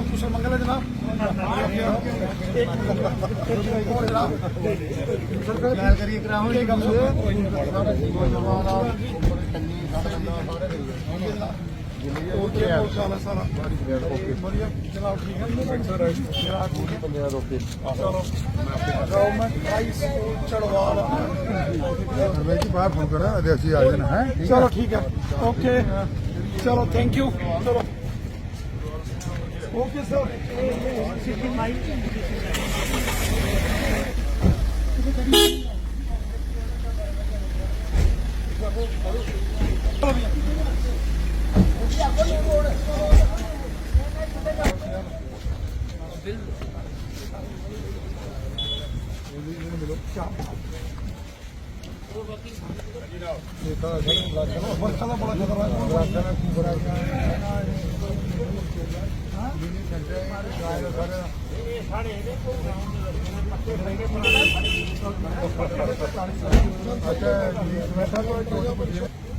जनाब, कुशल मंगल है जनाब। चलो ठीक है, ओके, चलो थैंक यू, चलो ओके सर।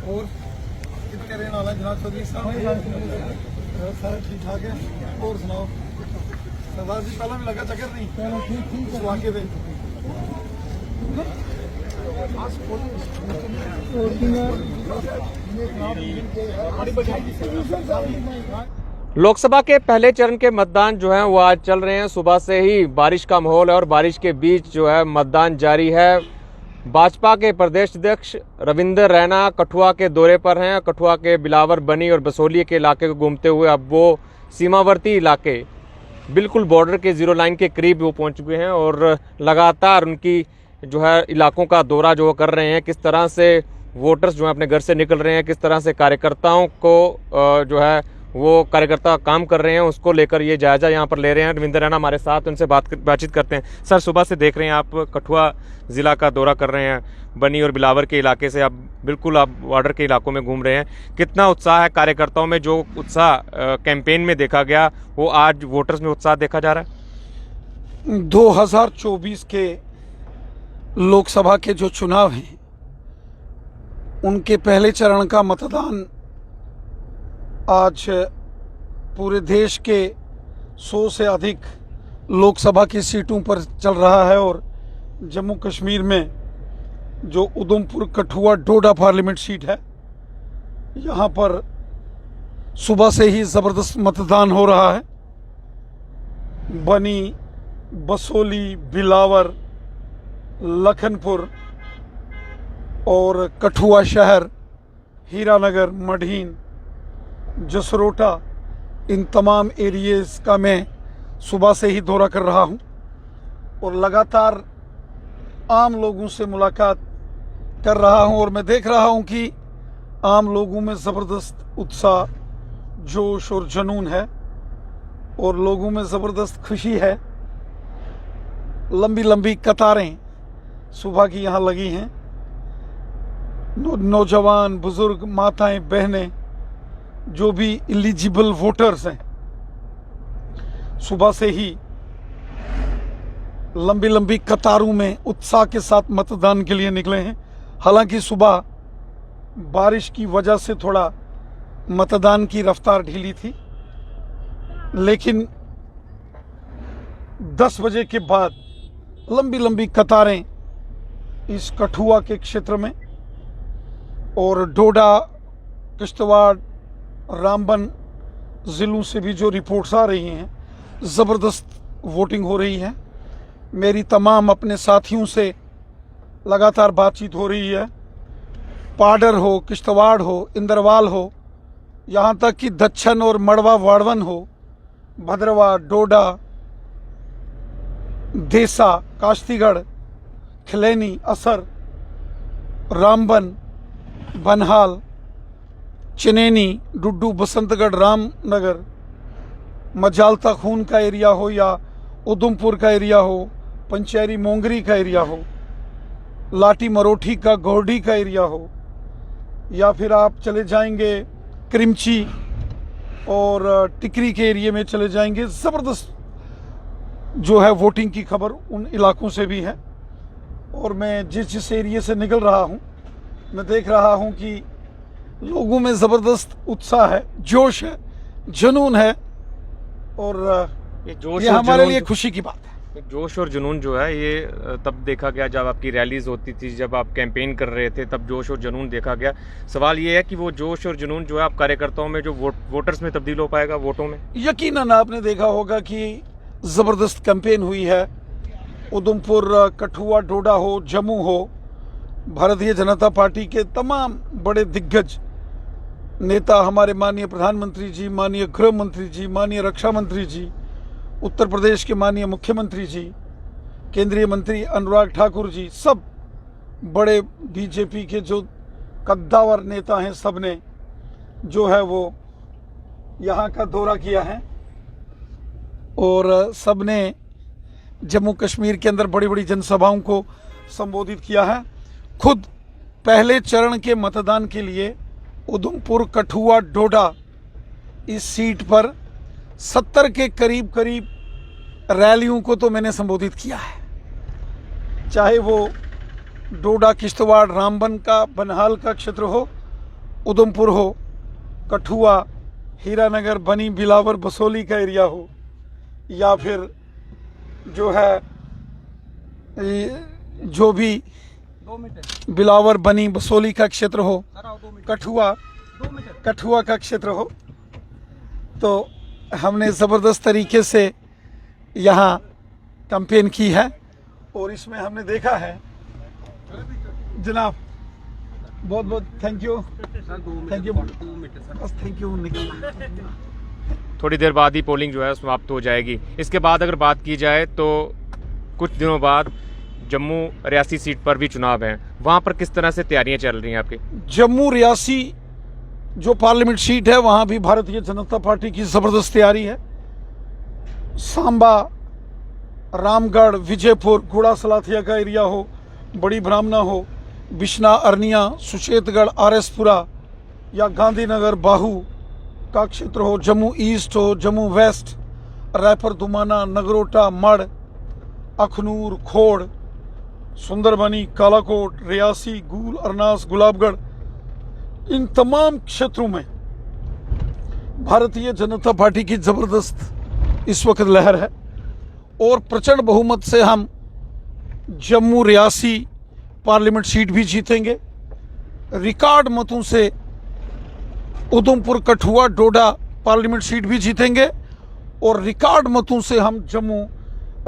और कितने रहने वाला जनाब चौधरी साहब? सारा ठीक ठाक है। और सुनाओ सरदार जी, पहला भी लगा चक्कर नहीं उस वाक़े पे? लोकसभा के पहले चरण के मतदान जो है वो आज चल रहे हैं। सुबह से ही बारिश का माहौल है और बारिश के बीच जो है मतदान जारी है। भाजपा के प्रदेश अध्यक्ष रविंद्र रैना कठुआ के दौरे पर हैं। कठुआ के बिलावर, बनी और बसोली के इलाके को घूमते हुए अब वो सीमावर्ती इलाके, बिल्कुल बॉर्डर के जीरो लाइन के करीब वो पहुंच चुके हैं और लगातार उनकी जो है इलाकों का दौरा जो कर रहे हैं। किस तरह से वोटर्स जो है अपने घर से निकल रहे हैं, किस तरह से कार्यकर्ताओं को जो है वो कार्यकर्ता काम कर रहे हैं, उसको लेकर ये जायजा यहाँ पर ले रहे हैं। रविंद्र रैना हमारे साथ, उनसे बातचीत करते हैं। सर, सुबह से देख रहे हैं आप कठुआ ज़िला का दौरा कर रहे हैं। बनी और बिलावर के इलाके से आप बिल्कुल आप बॉर्डर के इलाकों में घूम रहे हैं। कितना उत्साह है कार्यकर्ताओं में? जो उत्साह कैंपेन में देखा गया वो आज वोटर्स में उत्साह देखा जा रहा है? 2024 के लोकसभा के जो चुनाव हैं उनके पहले चरण का मतदान आज पूरे देश के 100 से अधिक लोकसभा की सीटों पर चल रहा है और जम्मू कश्मीर में जो उधमपुर, कठुआ, डोडा पार्लियामेंट सीट है, यहाँ पर सुबह से ही ज़बरदस्त मतदान हो रहा है। बनी, बसोली, बिलावर, लखनपुर और कठुआ शहर, हीरानगर, मढ़ीन, जसरोटा, इन तमाम एरियाज़ का मैं सुबह से ही दौरा कर रहा हूं और लगातार आम लोगों से मुलाकात कर रहा हूं और मैं देख रहा हूं कि आम लोगों में ज़बरदस्त उत्साह, जोश और जुनून है और लोगों में ज़बरदस्त खुशी है। लंबी लंबी कतारें सुबह की यहाँ लगी हैं। नौजवान, बुजुर्ग, माताएं, बहनें, जो भी एलिजिबल वोटर्स हैं, सुबह से ही लंबी लंबी कतारों में उत्साह के साथ मतदान के लिए निकले हैं। हालांकि सुबह बारिश की वजह से थोड़ा मतदान की रफ्तार ढीली थी, लेकिन 10 बजे के बाद लंबी लंबी कतारें इस कठुआ के क्षेत्र में और डोडा, किश्तवाड़, रामबन ज़िलों से भी जो रिपोर्ट्स आ रही हैं, ज़बरदस्त वोटिंग हो रही है। मेरी तमाम अपने साथियों से लगातार बातचीत हो रही है। पाडर हो, किश्तवाड़ हो, इंदरवाल हो, यहाँ तक कि दच्छन और मड़वा वाड़वन हो, भद्रवा, डोडा, देसा, काश्तीगढ़, खिलैनी, असर, रामबन, बनहाल, चनैनी, डुड्डू, बसंतगढ़, रामनगर, मजालता खून का एरिया हो या उधमपुर का एरिया हो, पंचैरी मोंगरी का एरिया हो, लाटी मरोठी का गोरडी का एरिया हो, या फिर आप चले जाएंगे क्रिमची और टिकरी के एरिया में चले जाएंगे। ज़बरदस्त जो है वोटिंग की खबर उन इलाकों से भी है। और मैं जिस एरिया से निकल रहा हूँ, मैं देख रहा हूँ कि लोगों में ज़बरदस्त उत्साह है, जोश है, जुनून है और ये जोश ये और हमारे जुनून लिए खुशी की बात है। ये जोश और जुनून जो है ये तब देखा गया जब आपकी रैलीज होती थी, जब आप कैंपेन कर रहे थे, तब जोश और जुनून देखा गया। सवाल ये है कि वो जोश और जुनून जो है आप कार्यकर्ताओं में, जो वोटर्स में तब्दील हो पाएगा, वोटों में? यकीनन आपने देखा होगा कि ज़बरदस्त कैंपेन हुई है। उधमपुर, कठुआ, डोडा हो, जम्मू हो, भारतीय जनता पार्टी के तमाम बड़े दिग्गज नेता, हमारे माननीय प्रधानमंत्री जी, माननीय गृह मंत्री जी, माननीय रक्षा मंत्री जी, उत्तर प्रदेश के माननीय मुख्यमंत्री जी, केंद्रीय मंत्री अनुराग ठाकुर जी, सब बड़े बीजेपी के जो कद्दावर नेता हैं, सब ने जो है वो यहाँ का दौरा किया है और सब ने जम्मू कश्मीर के अंदर बड़ी बड़ी जनसभाओं को संबोधित किया है। खुद पहले चरण के मतदान के लिए उधमपुर, कठुआ, डोडा इस सीट पर 70 के करीब रैलियों को तो मैंने संबोधित किया है। चाहे वो डोडा, किश्तवाड़, रामबन का, बनहाल का क्षेत्र हो, उधमपुर हो, कठुआ, हीरानगर, बनी, बिलावर, बसोली का एरिया हो, या फिर जो है जो भी बिलावर, बनी, बसोली का क्षेत्र हो, कठुआ का क्षेत्र हो, तो हमने ज़बरदस्त तरीके से यहाँ कैंपेन की है और इसमें हमने देखा है जनाब, बहुत बहुत थैंक यू बस थैंक यू। थोड़ी देर बाद ही पोलिंग जो है समाप्त हो जाएगी। इसके बाद अगर बात की जाए तो कुछ दिनों बाद जम्मू रियासी सीट पर भी चुनाव हैं, वहाँ पर किस तरह से तैयारियां चल रही हैं आपकी? जम्मू रियासी जो पार्लियामेंट सीट है वहाँ भी भारतीय जनता पार्टी की ज़बरदस्त तैयारी है। सांबा, रामगढ़, विजयपुर, घोड़ा सलाथिया का एरिया हो, बड़ी ब्राह्मणा हो, बिश्ना, अरनिया, सुचेतगढ़, आरएसपुरा या गांधीनगर, बाहू का क्षेत्र हो, जम्मू ईस्ट हो, जम्मू वेस्ट, रायपुर, दुमाना, नगरोटा, मड़, अखनूर, खोड़, सुंदरबनी, कालाकोट, रियासी, गूल, अरनास, गुलाबगढ़, इन तमाम क्षेत्रों में भारतीय जनता पार्टी की ज़बरदस्त इस वक्त लहर है और प्रचंड बहुमत से हम जम्मू रियासी पार्लियामेंट सीट भी जीतेंगे। रिकॉर्ड मतों से उधमपुर, कठुआ, डोडा पार्लियामेंट सीट भी जीतेंगे और रिकॉर्ड मतों से हम जम्मू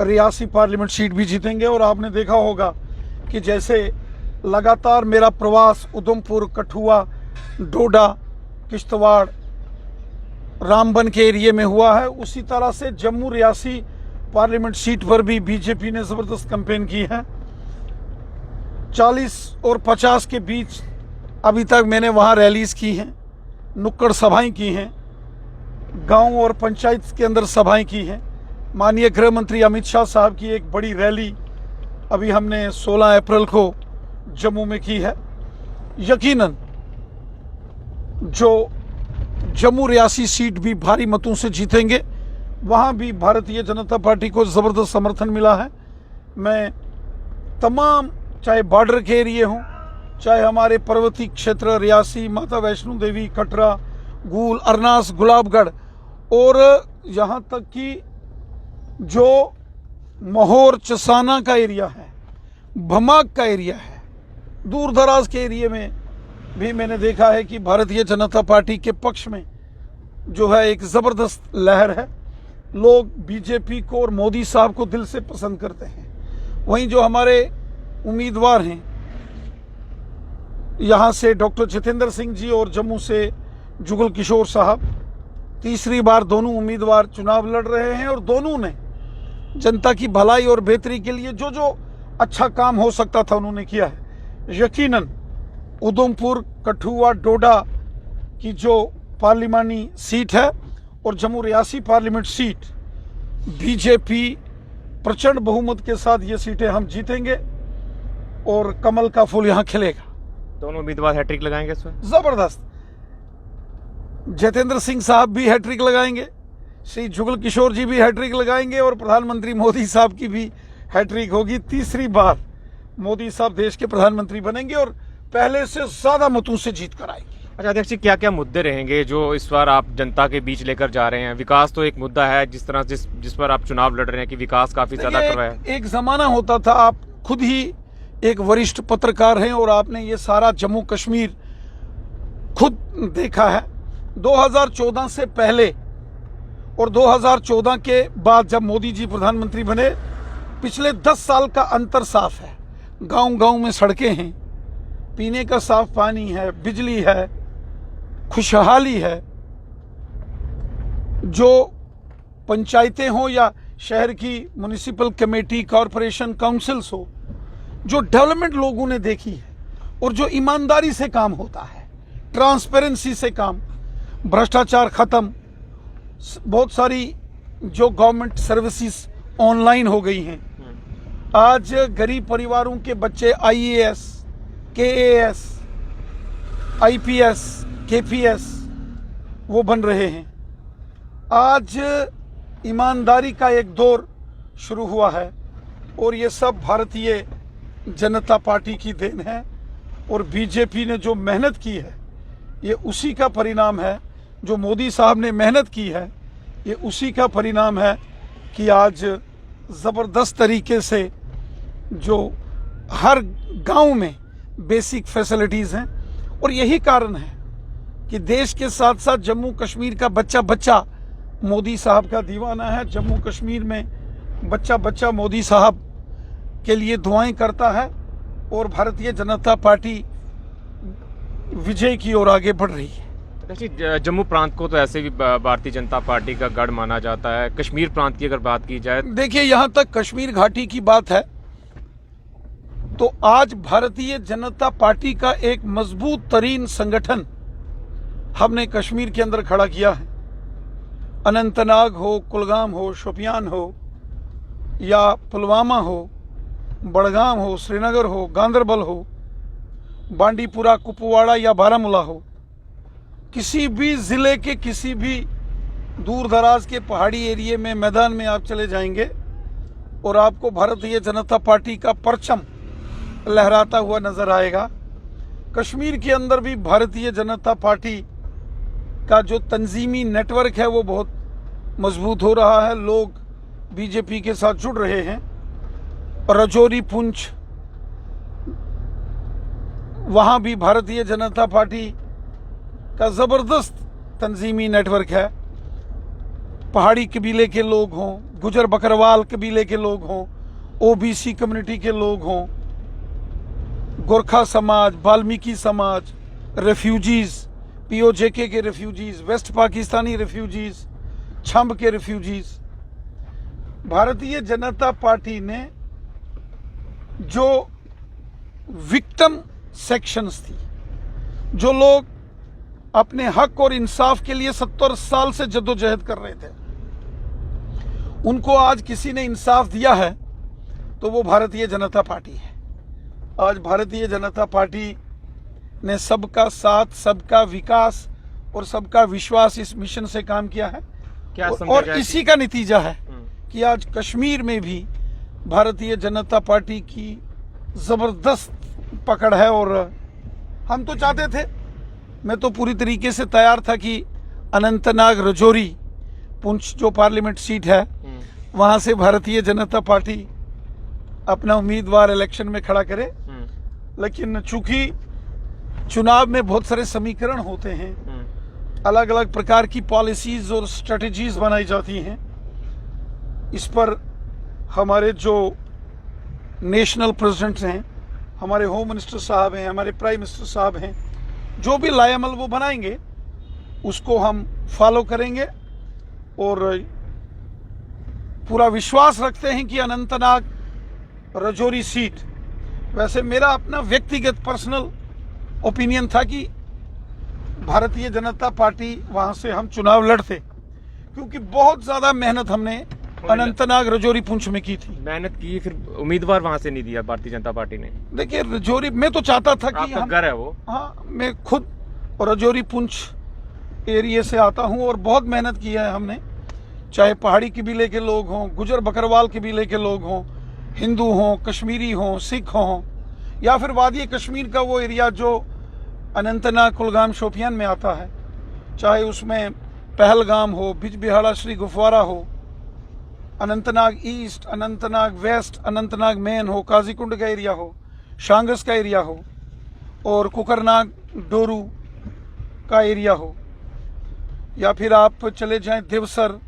रियासी पार्लियामेंट सीट भी जीतेंगे। और आपने देखा होगा कि जैसे लगातार मेरा प्रवास उधमपुर, कठुआ, डोडा, किश्तवाड़, रामबन के एरिए में हुआ है, उसी तरह से जम्मू रियासी पार्लियामेंट सीट पर भी बीजेपी ने ज़बरदस्त कैंपेन की है। 40 और 50 के बीच अभी तक मैंने वहाँ रैलीज़ की हैं, नुक्कड़ सभाएं की हैं, गांव और पंचायत के अंदर सभाएं की हैं। माननीय गृह मंत्री अमित शाह साहब की एक बड़ी रैली अभी हमने 16 अप्रैल को जम्मू में की है। यकीनन जो जम्मू रियासी सीट भी भारी मतों से जीतेंगे, वहाँ भी भारतीय जनता पार्टी को ज़बरदस्त समर्थन मिला है। मैं तमाम, चाहे बॉर्डर के एरिए हों, चाहे हमारे पर्वतीय क्षेत्र रियासी, माता वैष्णो देवी, कटरा, गूल, अरनास, गुलाबगढ़ और यहाँ तक कि जो महोर, चसाना का एरिया है, भमाग का एरिया है, दूर दराज के एरिए में भी मैंने देखा है कि भारतीय जनता पार्टी के पक्ष में जो है एक ज़बरदस्त लहर है। लोग बीजेपी को और मोदी साहब को दिल से पसंद करते हैं। वहीं जो हमारे उम्मीदवार हैं, यहाँ से डॉक्टर जितेंद्र सिंह जी और जम्मू से जुगल किशोर साहब, तीसरी बार दोनों उम्मीदवार चुनाव लड़ रहे हैं और दोनों ने जनता की भलाई और बेहतरी के लिए जो जो अच्छा काम हो सकता था उन्होंने किया है। यकीनन उधमपुर, कठुआ, डोडा की जो पार्लिमानी सीट है और Jammu Reasi parliament seat, BJP प्रचंड बहुमत के साथ ये सीटें हम जीतेंगे और कमल का फूल यहाँ खिलेगा। दोनों उम्मीदवार हैट्रिक लगाएंगे इसमें? जबरदस्त। जितेंद्र सिंह साहब भी हैट्रिक लगाएंगे, श्री जुगल किशोर जी भी हैट्रिक लगाएंगे और प्रधानमंत्री मोदी साहब की भी हैट्रिक होगी। तीसरी बार मोदी साहब देश के प्रधानमंत्री बनेंगे और पहले से ज्यादा मतों से जीत कर आएंगे। अच्छा अध्यक्ष जी, क्या क्या मुद्दे रहेंगे जो इस बार आप जनता के बीच लेकर जा रहे हैं? विकास तो एक मुद्दा है, जिस पर आप चुनाव लड़ रहे हैं कि विकास काफी ज्यादा करवाया है। एक जमाना होता था, आप खुद ही एक वरिष्ठ पत्रकार हैं और आपने ये सारा जम्मू कश्मीर खुद देखा है। 2014 से पहले और 2014 के बाद जब मोदी जी प्रधानमंत्री बने, पिछले 10 साल का अंतर साफ है। गांव गांव में सड़कें हैं, पीने का साफ पानी है, बिजली है, खुशहाली है। जो पंचायतें हो या शहर की म्युनिसिपल कमेटी, कॉरपोरेशन, काउंसिल्स हो, जो डेवलपमेंट लोगों ने देखी है और जो ईमानदारी से काम होता है, ट्रांसपेरेंसी से काम, भ्रष्टाचार खत्म, बहुत सारी जो गवर्नमेंट सर्विसेज ऑनलाइन हो गई हैं। आज गरीब परिवारों के बच्चे IAS, KAS, IPS, KPS वो बन रहे हैं। आज ईमानदारी का एक दौर शुरू हुआ है और ये सब भारतीय जनता पार्टी की देन है। और बीजेपी ने जो मेहनत की है ये उसी का परिणाम है। जो मोदी साहब ने मेहनत की है ये उसी का परिणाम है कि आज ज़बरदस्त तरीके से जो हर गांव में बेसिक फैसिलिटीज़ हैं। और यही कारण है कि देश के साथ साथ जम्मू कश्मीर का बच्चा बच्चा मोदी साहब का दीवाना है। जम्मू कश्मीर में बच्चा बच्चा मोदी साहब के लिए दुआएं करता है और भारतीय जनता पार्टी विजय की ओर आगे बढ़ रही है। देखिए, जम्मू प्रांत को तो ऐसे भी भारतीय जनता पार्टी का गढ़ माना जाता है। कश्मीर प्रांत की अगर बात की जाए, देखिए यहाँ तक कश्मीर घाटी की बात है तो आज भारतीय जनता पार्टी का एक मजबूत तरीन संगठन हमने कश्मीर के अंदर खड़ा किया है। अनंतनाग हो, कुलगाम हो, शोपियान हो या पुलवामा हो, बड़गाम हो, श्रीनगर हो, गांदरबल हो, बांडीपुरा, कुपवाड़ा या बारामूला हो, किसी भी जिले के किसी भी दूर दराज के पहाड़ी एरिया में मैदान में आप चले जाएंगे और आपको भारतीय जनता पार्टी का परचम लहराता हुआ नजर आएगा। कश्मीर के अंदर भी भारतीय जनता पार्टी का जो तंजीमी नेटवर्क है वो बहुत मजबूत हो रहा है। लोग बीजेपी के साथ जुड़ रहे हैं। रजौरी, पुंछ, वहाँ भी भारतीय जनता पार्टी का ज़बरदस्त तंजीमी नेटवर्क है। पहाड़ी कबीले के लोग हों, गुजर बकरवाल कबीले के लोग हों, OBC कम्युनिटी के लोग हों, गोरखा समाज, वाल्मीकि समाज, रेफ्यूजीज़, POJK के refugees, west Pakistani refugees, Chhamb के रेफ्यूजीज़। भारतीय जनता पार्टी ने जो विक्टिम सेक्शंस थी, जो लोग अपने हक और इंसाफ के लिए 70 साल से जद्दोजहद कर रहे थे, उनको आज किसी ने इंसाफ दिया है तो वो भारतीय जनता पार्टी है। आज भारतीय जनता पार्टी ने सबका साथ, सबका विकास और सबका विश्वास इस मिशन से काम किया है। और इसी का नतीजा है कि आज कश्मीर में भी भारतीय जनता पार्टी की ज़बरदस्त पकड़ है। और हम तो चाहते थे, मैं तो पूरी तरीके से तैयार था कि अनंतनाग, रजौरी, पुंछ जो पार्लियामेंट सीट है वहाँ से भारतीय जनता पार्टी अपना उम्मीदवार इलेक्शन में खड़ा करे। लेकिन चूंकि चुनाव में बहुत सारे समीकरण होते हैं, अलग अलग प्रकार की पॉलिसीज और स्ट्रेटजीज बनाई जाती हैं, इस पर हमारे जो नेशनल प्रेसिडेंट्स हैं, हमारे होम मिनिस्टर साहब हैं, हमारे प्राइम मिनिस्टर साहब हैं, जो भी लाएमल वो बनाएंगे उसको हम फॉलो करेंगे। और पूरा विश्वास रखते हैं कि अनंतनाग, रजौरी सीट, वैसे मेरा अपना व्यक्तिगत पर्सनल ओपिनियन था कि भारतीय जनता पार्टी वहां से हम चुनाव लड़ते, क्योंकि बहुत ज्यादा मेहनत हमने अनंतनाग, रजौरी, पुंछ में की थी। मेहनत की, फिर उम्मीदवार वहां से नहीं दिया भारतीय जनता पार्टी ने। देखिए, रजौरी मैं तो चाहता था कि हम घर है वो, हाँ, मैं खुद रजौरी पुंछ एरिया से आता हूँ और बहुत मेहनत की है हमने। चाहे पहाड़ी कबीले के लोग हों, गुजर बकरवाल कबीले के लोग हों, हिंदू हों, कश्मीरी हों, सिख हों, या फिर वादी कश्मीर का वो एरिया जो अनंतनाग कुलगाम शोपियान में आता है, चाहे उसमें पहलगाम हो, बिजबिहाड़ा श्री गुफवारा हो, Anantnag east, Anantnag west, Anantnag main हो, काजीकुंड का एरिया हो, शांगस का एरिया हो, और कुकरनाग डोरू का एरिया हो, या फिर आप चले जाएं देवसर,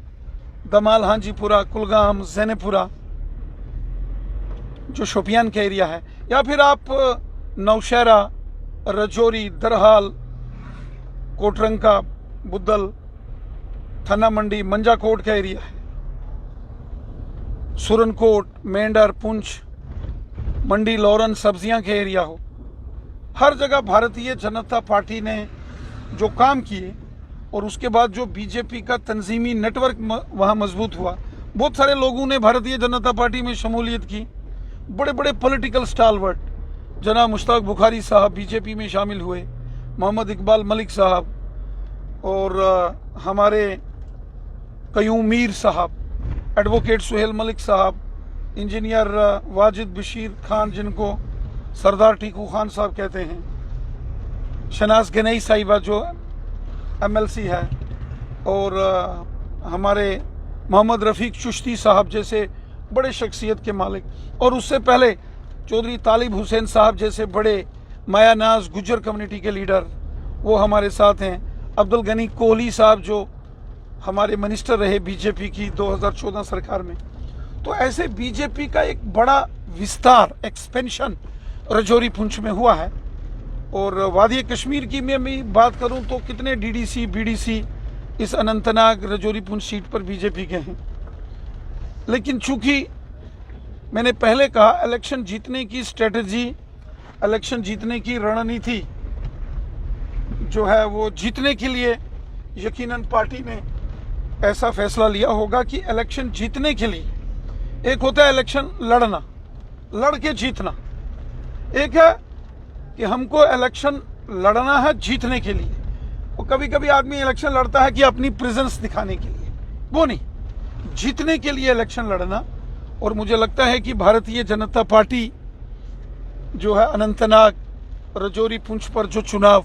दमाल, हांजीपुरा, कुलगाम, जैनेपुरा जो शोपियान का एरिया है, या फिर आप नौशहरा, रजौरी, दरहाल, कोटरंका, बुद्धल, थन्ना मंडी, मंजाकोट का एरिया है, सुरनकोट, मेंढर, पुंछ, मंडी, लौरन, सब्जियां के एरिया हो, हर जगह भारतीय जनता पार्टी ने जो काम किए और उसके बाद जो बीजेपी का तंजीमी नेटवर्क वहाँ मजबूत हुआ, बहुत सारे लोगों ने भारतीय जनता पार्टी में शमूलियत की। बड़े बड़े पॉलिटिकल स्टालवर्ट जनाब मुश्ताक बुखारी साहब बीजेपी में शामिल हुए, मोहम्मद इकबाल मलिक साहब, और हमारे कयूम मीर साहब, एडवोकेट सुहेल मलिक साहब, इंजीनियर वाजिद बशीर खान जिनको सरदार टीकू खान साहब कहते हैं, शनाज गनई साहिबा जो MLC है, और हमारे मोहम्मद रफ़ीक चिश्ती साहब जैसे बड़े शख्सियत के मालिक, और उससे पहले चौधरी तालिब हुसैन साहब जैसे बड़े मायानाज गुज्जर कम्युनिटी के लीडर, वो हमारे साथ हैं। अब्दुल गनी कोहली साहब जो हमारे मिनिस्टर रहे बीजेपी की 2014 सरकार में। तो ऐसे बीजेपी का एक बड़ा विस्तार, एक्सपेंशन रजौरी पुंछ में हुआ है। और वादी कश्मीर की मैं भी बात करूं तो कितने DDC BDC इस अनंतनाग रजौरी पुंछ सीट पर बीजेपी के हैं। लेकिन चूंकि मैंने पहले कहा, इलेक्शन जीतने की स्ट्रेटजी, इलेक्शन जीतने की रणनीति जो है वो जीतने के लिए यकीनन पार्टी ने ऐसा फैसला लिया होगा कि इलेक्शन जीतने के लिए एक होता है इलेक्शन लड़ना, लड़ के जीतना, एक है कि हमको इलेक्शन लड़ना है जीतने के लिए। और कभी कभी आदमी इलेक्शन लड़ता है कि अपनी प्रेजेंस दिखाने के लिए, वो नहीं, जीतने के लिए इलेक्शन लड़ना। और मुझे लगता है कि भारतीय जनता पार्टी जो है अनंतनाग रजौरी पुंछ पर जो चुनाव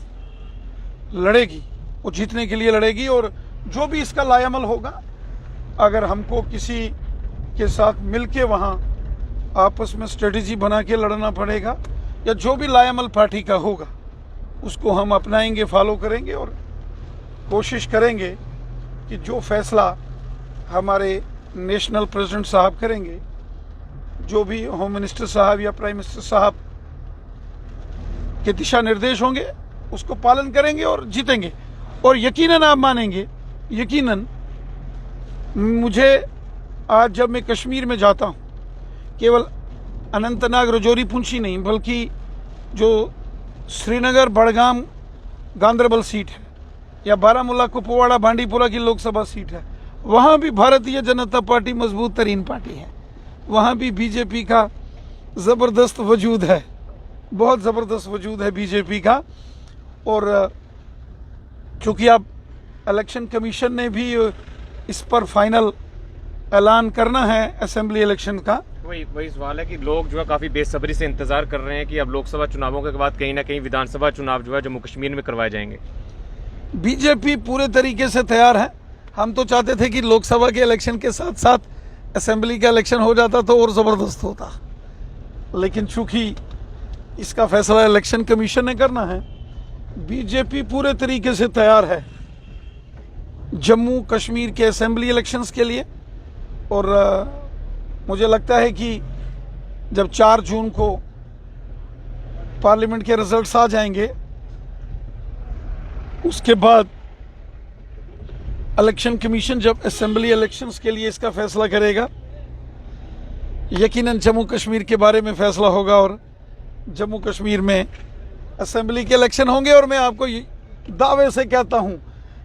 लड़ेगी वो जीतने के लिए लड़ेगी। और जो भी इसका लायामल होगा, अगर हमको किसी के साथ मिलके वहाँ आपस में स्ट्रेटेजी बना के लड़ना पड़ेगा, या जो भी लायामल पार्टी का होगा उसको हम अपनाएंगे, फॉलो करेंगे और कोशिश करेंगे कि जो फैसला हमारे नेशनल प्रेसिडेंट साहब करेंगे, जो भी होम मिनिस्टर साहब या प्राइम मिनिस्टर साहब के दिशा निर्देश होंगे उसको पालन करेंगे और जीतेंगे। और यकीनन आप मानेंगे, यकीनन मुझे आज जब मैं कश्मीर में जाता हूँ, केवल अनंतनाग रजौरी पुंछ ही नहीं बल्कि जो श्रीनगर, बड़गाम, गांदरबल सीट है, या बारामूला, कुपवाड़ा, बांडीपुरा की लोकसभा सीट है, वहाँ भी भारतीय जनता पार्टी मजबूत तरीन पार्टी है। वहाँ भी बीजेपी का ज़बरदस्त वजूद है, बहुत ज़बरदस्त वजूद है बीजेपी का। और चूँकि अब इलेक्शन कमीशन ने भी इस पर फाइनल ऐलान करना है असेंबली इलेक्शन का। वही सवाल है कि लोग जो है काफ़ी बेसब्री से इंतज़ार कर रहे हैं कि अब लोकसभा चुनावों के बाद कहीं ना कहीं विधानसभा चुनाव जो है जम्मू कश्मीर में करवाए जाएंगे। बीजेपी पूरे तरीके से तैयार है। हम तो चाहते थे कि लोकसभा के इलेक्शन के साथ साथ असेंबली का इलेक्शन हो जाता तो और ज़बरदस्त होता, लेकिन चूंकि इसका फैसला इलेक्शन कमीशन ने करना है, बीजेपी पूरे तरीके से तैयार है जम्मू कश्मीर के असेंबली इलेक्शंस के लिए। और मुझे लगता है कि जब 4 जून को पार्लियामेंट के रिजल्ट्स आ जाएंगे, उसके बाद इलेक्शन कमीशन जब असेंबली इलेक्शंस के लिए इसका फैसला करेगा, यकीनन जम्मू कश्मीर के बारे में फैसला होगा और जम्मू कश्मीर में असेंबली के इलेक्शन होंगे। और मैं आपको दावे से कहता हूं,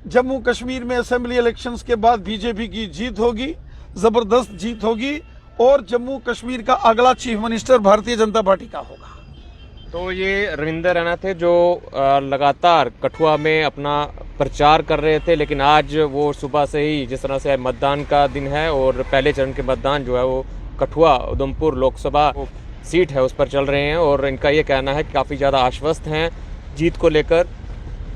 जम्मू कश्मीर में असेंबली इलेक्शंस के बाद बीजेपी की जीत होगी, ज़बरदस्त जीत होगी, और जम्मू कश्मीर का अगला chief minister Bharatiya Janata party का होगा। तो ये रविंदर रैना थे जो लगातार कठुआ में अपना प्रचार कर रहे थे, लेकिन आज वो सुबह से ही, जिस तरह से मतदान का दिन है और पहले चरण के मतदान जो है वो कठुआ उधमपुर लोकसभा सीट है उस पर चल रहे हैं। और इनका ये कहना है कि काफ़ी ज़्यादा आश्वस्त हैं जीत को लेकर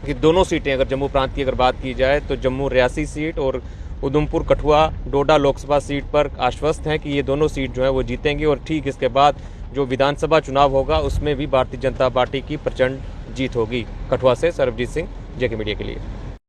कि दोनों सीटें, अगर जम्मू प्रांत की अगर बात की जाए तो जम्मू रियासी सीट और उधमपुर कठुआ डोडा लोकसभा सीट पर आश्वस्त हैं कि ये दोनों सीट जो है वो जीतेंगी। और ठीक इसके बाद जो विधानसभा चुनाव होगा उसमें भी भारतीय जनता पार्टी की प्रचंड जीत होगी। कठुआ से सरबजीत सिंह, जेके मीडिया के लिए।